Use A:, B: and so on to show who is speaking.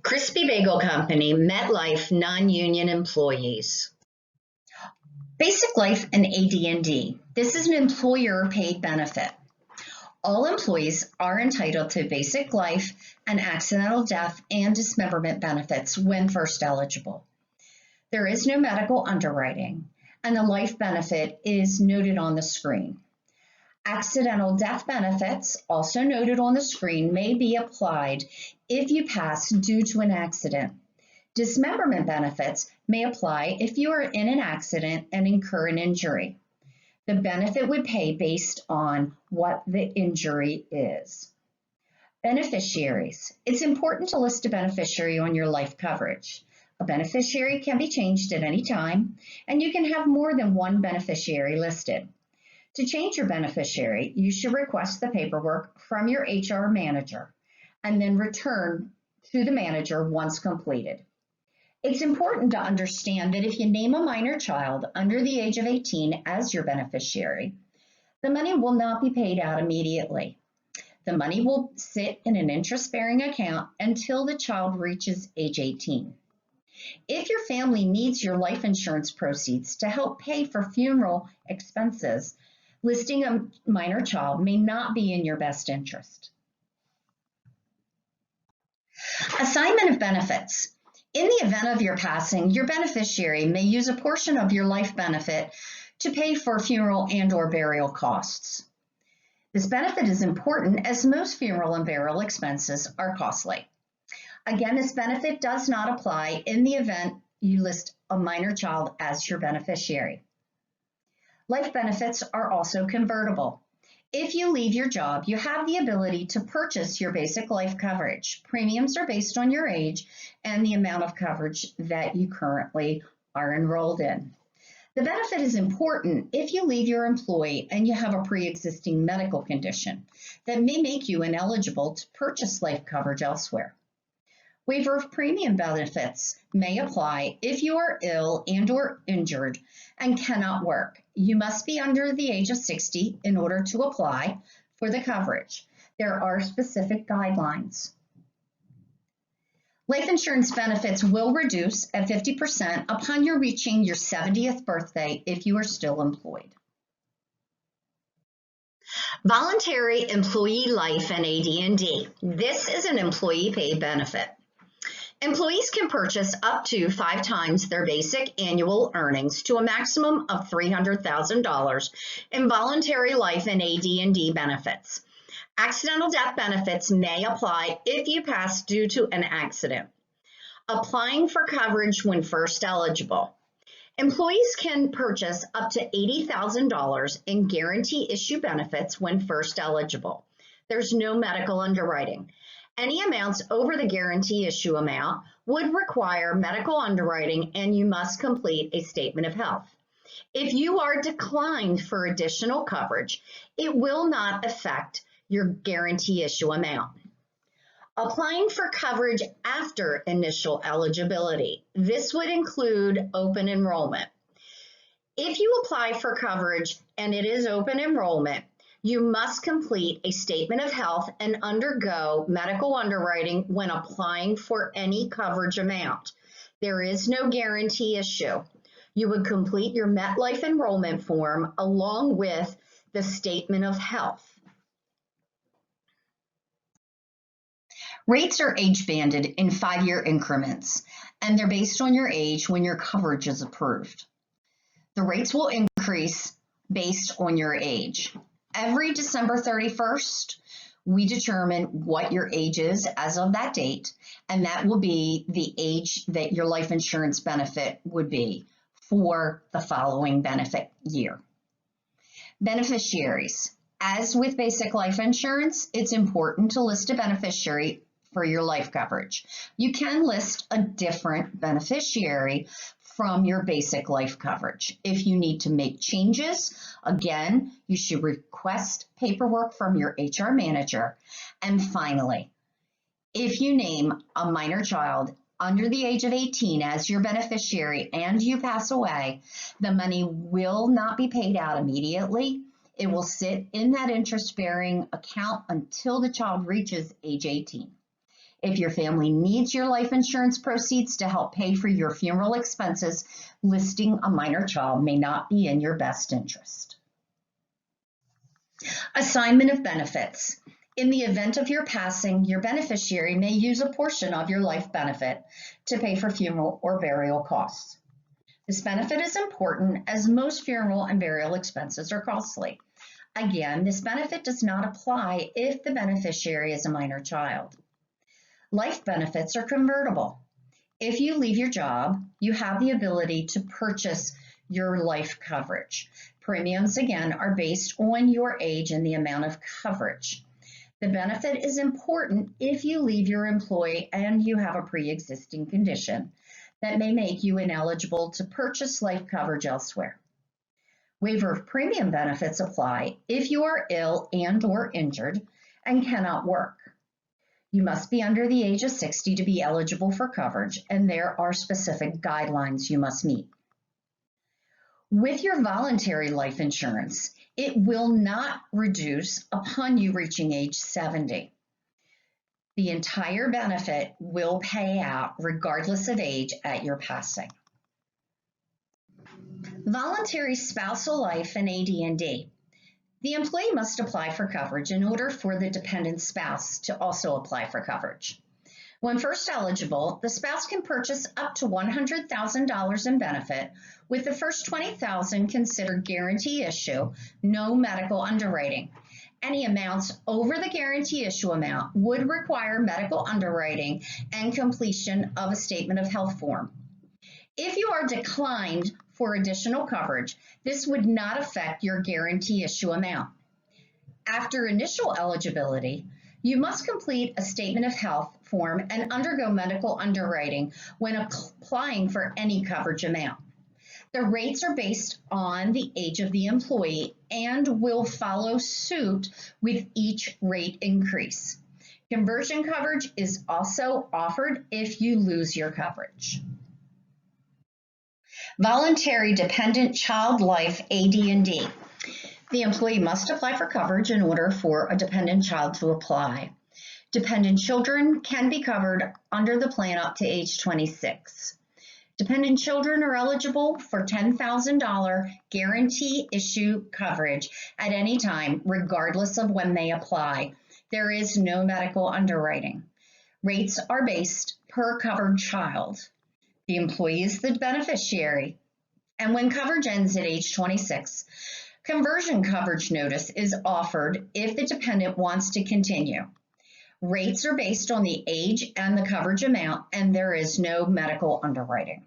A: Crispy Bagel Company, MetLife non-union employees. Basic Life and AD&D. This is an employer-paid benefit. All employees are entitled to basic life and accidental death and dismemberment benefits when first eligible. There is no medical underwriting, and the life benefit is noted on the screen. Accidental death benefits, also noted on the screen, may be applied if you pass due to an accident. Dismemberment benefits may apply if you are in an accident and incur an injury. The benefit would pay based on what the injury is. Beneficiaries. It's important to list a beneficiary on your life coverage. A beneficiary can be changed at any time, and you can have more than one beneficiary listed. To change your beneficiary, you should request the paperwork from your HR manager and then return to the manager once completed. It's important to understand that if you name a minor child under the age of 18 as your beneficiary, the money will not be paid out immediately. The money will sit in an interest-bearing account until the child reaches age 18. If your family needs your life insurance proceeds to help pay for funeral expenses, listing a minor child may not be in your best interest. Assignment of benefits. In the event of your passing, your beneficiary may use a portion of your life benefit to pay for funeral and/or burial costs. This benefit is important as most funeral and burial expenses are costly. Again, this benefit does not apply in the event you list a minor child as your beneficiary. Life benefits are also convertible. If you leave your job, you have the ability to purchase your basic life coverage. Premiums are based on your age and the amount of coverage that you currently are enrolled in. The benefit is important if you leave your employee and you have a pre-existing medical condition that may make you ineligible to purchase life coverage elsewhere. Waiver of premium benefits may apply if you are ill and/or injured and cannot work. You must be under the age of 60 in order to apply for the coverage. There are specific guidelines. Life insurance benefits will reduce at 50% upon your reaching your 70th birthday if you are still employed. Voluntary Employee Life and AD&D. This is an employee-paid benefit. Employees can purchase up to 5 times their basic annual earnings to a maximum of $300,000 in voluntary life and AD&D benefits. Accidental death benefits may apply if you pass due to an accident. Applying for coverage when first eligible. Employees can purchase up to $80,000 in guarantee issue benefits when first eligible. There's no medical underwriting. Any amounts over the guarantee issue amount would require medical underwriting, and you must complete a statement of health. If you are declined for additional coverage, it will not affect your guarantee issue amount. Applying for coverage after initial eligibility. This would include open enrollment. If you apply for coverage and it is open enrollment, you must complete a statement of health and undergo medical underwriting when applying for any coverage amount. There is no guarantee issue. You would complete your MetLife enrollment form along with the statement of health. Rates are age-banded in 5-year increments, and they're based on your age when your coverage is approved. The rates will increase based on your age. Every December 31st, we determine what your age is as of that date, and that will be the age that your life insurance benefit would be for the following benefit year. Beneficiaries. As with basic life insurance, it's important to list a beneficiary for your life coverage. You can list a different beneficiary from your basic life coverage. If you need to make changes, again, you should request paperwork from your HR manager. And finally, if you name a minor child under the age of 18 as your beneficiary and you pass away, the money will not be paid out immediately. It will sit in that interest-bearing account until the child reaches age 18. If your family needs your life insurance proceeds to help pay for your funeral expenses, listing a minor child may not be in your best interest. Assignment of benefits. In the event of your passing, your beneficiary may use a portion of your life benefit to pay for funeral or burial costs. This benefit is important as most funeral and burial expenses are costly. Again, this benefit does not apply if the beneficiary is a minor child. Life benefits are convertible. If you leave your job, you have the ability to purchase your life coverage. Premiums, again, are based on your age and the amount of coverage. The benefit is important if you leave your employee and you have a pre-existing condition that may make you ineligible to purchase life coverage elsewhere. Waiver of premium benefits apply if you are ill and/or injured and cannot work. You must be under the age of 60 to be eligible for coverage, and there are specific guidelines you must meet. With your voluntary life insurance, it will not reduce upon you reaching age 70. The entire benefit will pay out regardless of age at your passing. Voluntary spousal life and AD&D. The employee must apply for coverage in order for the dependent spouse to also apply for coverage. When first eligible, the spouse can purchase up to $100,000 in benefit, with the first $20,000 considered guarantee issue, no medical underwriting. Any amounts over the guarantee issue amount would require medical underwriting and completion of a statement of health form. If you are declined for additional coverage, this would not affect your guarantee issue amount. After initial eligibility, you must complete a statement of health form and undergo medical underwriting when applying for any coverage amount. The rates are based on the age of the employee and will follow suit with each rate increase. Conversion coverage is also offered if you lose your coverage. Voluntary dependent child life AD&D. The employee must apply for coverage in order for a dependent child to apply. Dependent children can be covered under the plan up to age 26. Dependent children are eligible for $10,000 guarantee issue coverage at any time, regardless of when they apply. There is no medical underwriting. Rates are based per covered child. The employee is the beneficiary, and when coverage ends at age 26, conversion coverage notice is offered if the dependent wants to continue. Rates are based on the age and the coverage amount, and there is no medical underwriting.